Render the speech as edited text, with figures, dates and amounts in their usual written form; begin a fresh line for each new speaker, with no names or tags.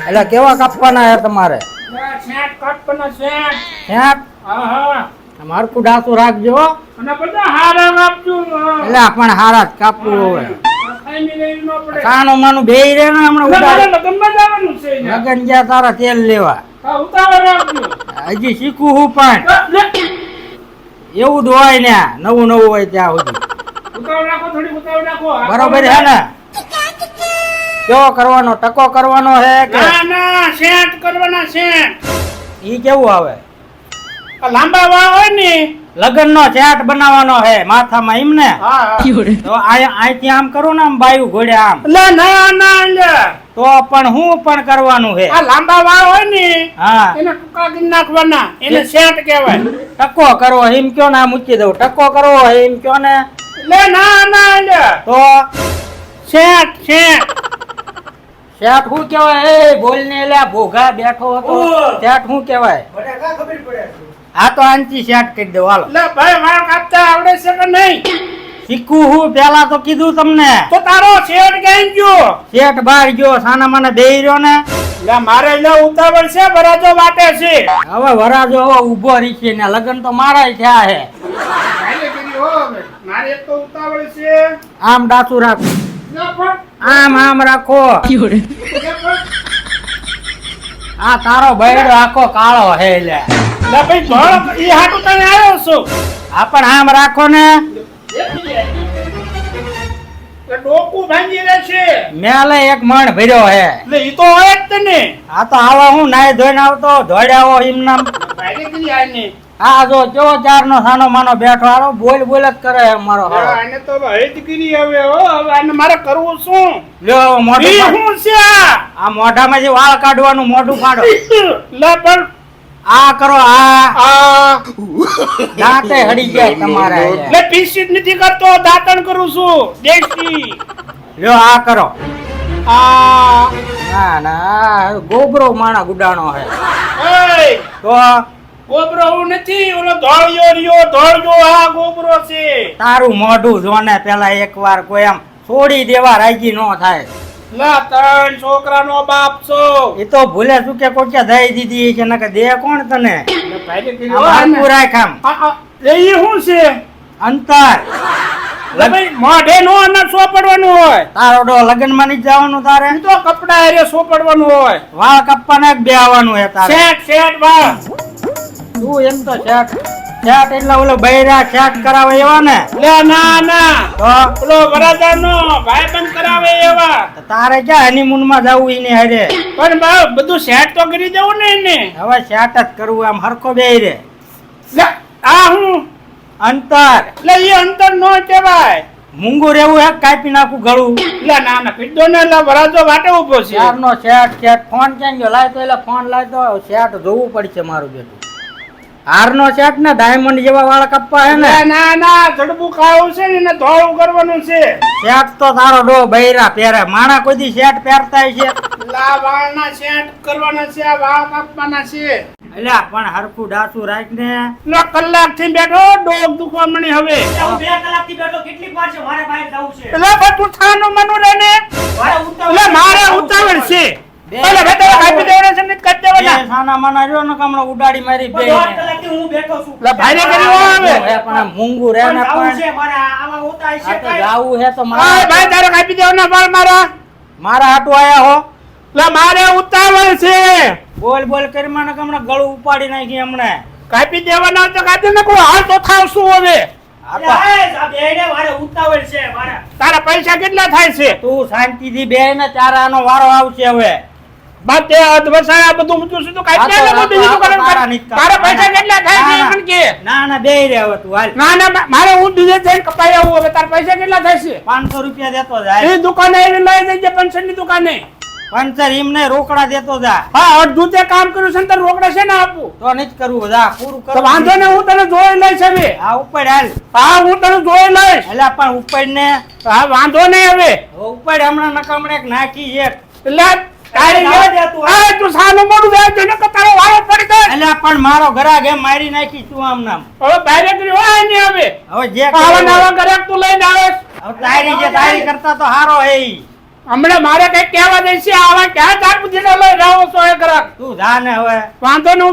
એટલે કેવા કાપવાના હે તમારે?
શેઠ કાપવાના શેઠ.
શેઠ
હા
મારકું ડાસું રાખજો હો.
અને બધા હારા આપજો.
એટલે પણ હારા જ કાપવું હોય.
ખાઈને લઈ ન પડે.
કાનો માનું બેહી રહે ને હમણાં
મારે
ઉડાડી
લગ્નમાં જવાનું છે ને.
લગન ગયા તારા તેલ લેવા.
હા, ઉતાવળ રાખજો.
હજી શીખું હું પણ એવું જ હોય ને નવું નવું હોય ત્યાં સુધી.
ઉતાવળ રાખો, થોડી ઉતાવળ રાખો.
બરોબર છે ને? કેવો કરવાનો? ટકો કરવાનો હે કે
ના ના, શેઠ કરવાના શેઠ.
ઈ કેવું આવે?
આ લાંબા વાળ હોય ને.
લગન નો સેટ બનાવવાનો હે માથામાં એમ ને?
હા હા.
તો અહીંથી આમ કરું ને આમ બાયું ઘોડે આમ
લે ના ના લે.
તો પણ હું પણ કરવાનું હે.
આ લાંબા વાળ હોય ને
હા
એને ટૂંકા કરી નાખવાના, એને શેઠ કહેવાય.
ટકો કરવો એમ કયો ને આ મૂકી દઉં. ટકો કરવો એમ કયો ને
લે ના ના લે.
તો
શેઠ શેઠ.
શેઠ શું કેવાય? એ બોલ ને લે ભોગા બેઠો હતો. શેઠ શું કેવાય? આ તો આંચી શેઠ કરી દઉં હાલો.
લે ભાઈ, વાળ કાપતા આવડે છે કે નહીં?
શીખવું હું પેલા તો કીધું તમને.
તો તારો શેઠ ક્યાં ગયો?
શેઠ બહાર ગયો સાના માને બેહી રહ્યો ને.
લે મારે લે ઉતાવળ છે, બરાજો વાટે છે.
હવે વરાજો હવે ઉભો રીશે ને લગન તો મારાય થયા હે.
મારે એક તો ઉતાવળ છે.
આમ ડાસું રાખો,
લે પણ,
આમ આમ રાખો.
લે પણ.
આ તારો બૈડો આખો કાળો હે લે.
લે ભાઈ ભણ, ઈ હાટુ તને આવ્યો છું.
આ પણ આમ રાખો ને.
લે ડોકું ભાંગી રહેશે.
મેલે એક મણ ભર્યો હે.
લે ઈ તો હોય જ તને.
આ તો આવો હું નાઈ ધોઈને આવતો ધોડ્યાવો એમ નામ.
ભાઈ કરી આને.
આ જો ચો ચાર નો સાનો માનો બેઠો હારો બોલ બોલ જ કરે હે મારો હારો.
આને તો હજ કરી હવે હો. હવે આને મારે કરવું શું?
લ્યો મોઢું
ઈ
કાઢો.
શું છે આ?
આ મોઢામાં જે વાળ કાઢવાનું મોઢું કાઢો.
લે પણ
આ કરો આ
આ
દાંતે હડી જાય તમારા એટલે.
લે પીસી જ નથી કરતો, દાંતણ કરું છું દેશી.
લ્યો આ કરો.
આ
ના ના ગોબરો માણા ગુડાણો હે.
એય
તો
ગોબરો હું નથી, ઓલો ધોળિયો રહ્યો ધોળિયો. આ ગોબરો છે.
તારું મોઢું જોને પેલા એકવાર કોઈ આમ છોડી દેવા રાજી નો થાય.
લા ત્રણ છોકરાનો બાપ છો.
એ તો ભૂલે શું કે કોઈ દઈ દીધી છે નકે દે કોણ તને?
લે ભાઈ કરી
આમ હરખું રાખ આમ.
લે ઈ શું છે?
અંતર.
લે ભાઈ મોઢે નો અનાજ સોપડવાનું હોય.
તારો ડો લગન માં નહીં જવાનું તારે.
ઈ તો કપડા હારે સોપડવાનું હોય.
વાળ કપવાના જ બે આવવાનું હે તારે.
શેઠ શેઠ બા.
તું એમ તો શેઠ શેઠ એટલે ઓલો બૈરા શેઠ કરાવે એવા ને.
લે ના ના,
તો
ઓલો વરાજાનો ભાઈબંધ કરાવે એવા.
તારે ક્યાં હનીમૂન માં જવું ઈને હારે?
પણ બા બધું સેટ તો કરી દેવું ને એને.
હવે શેઠ જ કરવું આમ હરખો બેહી રે.
લે આ હું.
અંતર.
લે ઈ અંતર નો કહેવાય.
મૂંગું રેવું હે કાપી નાખું ગળું.
લે ના ના કીધો ને, એટલે વરાજો વાટે ઉભો છે.
ચારનો શેઠ શેઠ ફોન ક્યાં ગયો? લાય તો એટલે ફોન લાય તો શેઠ જોવું પડશે મારું બેટું. હારનો શેઠ ને ડાયમંડ જેવા વાળ કપ્પા હે ને.
લે ના ના, જડબું ખાવું છે ને એને ધોળું કરવાનું છે.
શેઠ તો તારો ડો બૈરા પહેરે. માણા કોઈ દી શેઠ પહેરતા છે?
લા વાળના સેટ કરવાના છે, આ વાળ કાપવાના છે.
અલ્યા પણ હરખું ડાસું રાખ ને.
લો કલાક થી બેઠો, ડોક દુખવા મણી હવે.
હું 2 કલાકથી બેઠો. કેટલી વાર છે? મારે બહાર જવું છે.
લે પણ તું થાનો મનો રે ને.
મારે ઉતાવળ
લે
છે.
મારે ઉતાવળ છે.
બે
ઓલે બેટા કાપી દેવાના છે ને કાપી દેવાના.
બે સાના માના રહ્યો ને કમળો ઉડાડી મારી બે.
2 કલાકથી હું બેઠો છું.
લે ભાઈને કરી આવે.
પણ આમ મૂંગું રે ને
પણ જવું
પણ
છે મારે. આવા ઉતાય છે
આ તો
કાંઈ?
જાવું હે તો
આ
મારા
ભાઈ તારે કાપી દેવાના વાળ મારા.
મારા હાટુ આયા હો.
લે મારે ઉતાવળ છે.
બોલ બોલ કરી મને કમળો ગળું ઉપાડી નાખી હમણે.
કાપી દેવાના હોય તો કાપી નાખો. હાલ તો થાવ શું હવે?
આ તો
અરે આ બેને મારે ઉતાવળ છે મારે.
તારા પૈસા કેટલા થાય છે?
તું શાંતિથી બે ને ચારાનો વારો આવશે હવે.
બા તે અધવસાયા બધું ઊંચું સીધું કાપી
આ તો-
દે ને, બીજું શું
તારા
કરવાનું?
નહીં
તારા પૈસા કેટલા થાય છે એ
ના,
મને કે.
ના ના બે રે હવે તું હાલ.
ના ના મારે હું બીજે જઈને કપાઈ આવું હવે. તારા પૈસા કેટલા થાય છે?
500 રૂપિયા દેતો જાય.
એ દુકાને આવીને લઈ જજે, પેન્શનની દુકાને.
પંચર એમને રોકડા દેતો જા.
હા અડધું તે કામ કર્યું છે ને તારે રોકડા છે ને આપું.
તો નહીં જ કરવું જા પૂરું
તો
કર.
વાંધો ને, હું તને જોઈ લઈશ હવે.
આ ઉપર હાલ.
હા હું તને જોઈ લઈશ.
એટલે પણ ઉપર ને
હા વાંધો નહીં હવે.
ઉપર હમણાં નકમણે એક નાખી એક.
એટલે તારી
જવા દે તું.
આ તું સાનું મોઢું જાય તો નકર તારો વારો પડી જાય.
એટલે પણ મારો ઘરાક એમ મારી નાખી તું આમ નામ.
હવે બારે કરી હોય ને હવે
હવે જે
આવા
કરવું
નવા
હોય.
ઘરાક તું લઈને આવે
હવે તારી જે તારી કરતા તો હારો હે ઈ.
હમણાં મારે કઈ કહેવા દે છે આવા ક્યાં જાત બુદ્ધિ લઈ રાવો છો એ ઘરાક
તું જા ને હવે.
વાંધો ન